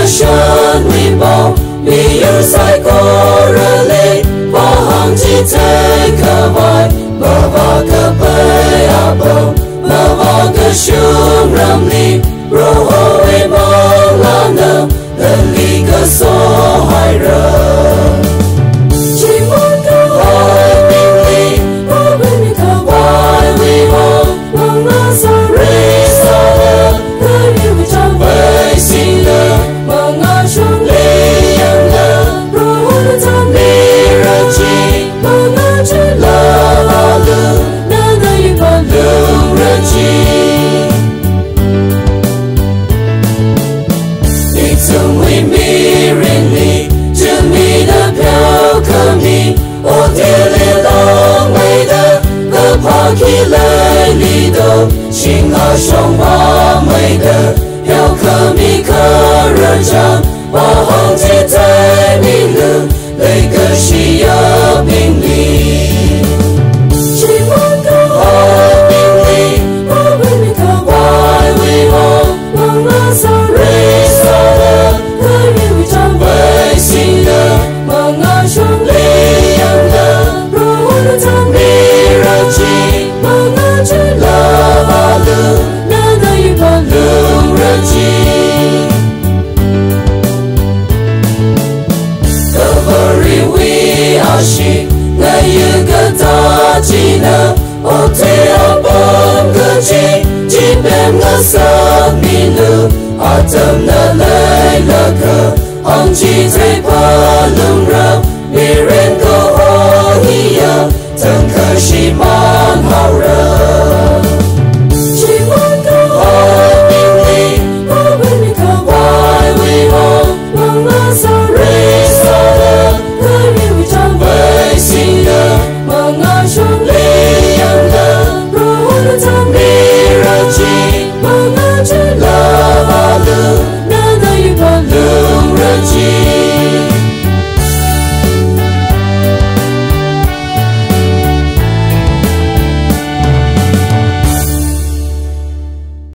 sơn huy bông vì yêu sai cô rơ lê và hàng chi thế cơ vai mà vào cơ bê à bông mà vào cơ sương râm ly rô hô huy bông là nơ đơn ly cơ số hai rơ chỉ muốn cơ hỏi bình ly và bên mi cơ vai huy bông bằng lá xa rê xa lơ cơ yêu vì chẳng vây xin lơ mà ngã xuống ly yên lơ rô hô đơn thân đi rơ chi mà ngã chỉ lơ là lơ nơ nơ yêu bằng lương rơ chi đi từng huy mi rin ly chứ mi đã theo cơ mi ô tiêu lê lòng mây đơ cơ phá khi lời ly đô xin hạ sông hoa mây đơ theo cơ mi cơ rơ chăng và hông chi thế mi lư lấy cơ shi ơ bình ly chỉ muốn cơ hỏi bình ly và bên mi cơ vai huy hông bằng lá xa rê xa lơ cơ yêu vì chẳng vây xin lơ mà ngã xuống ly yên lơ rô hô đơn thân đi rơ chi mà ngã chỉ lơ và lư nơ nơ yêu bằng lương rơ chi Kaveri we ashi na yuga ta chi na o te abam ga chi chi bem na sa mi lu atam na lai la ka hong chi te pa lung ra mi ren ko ho hi ya tang ka shi man ha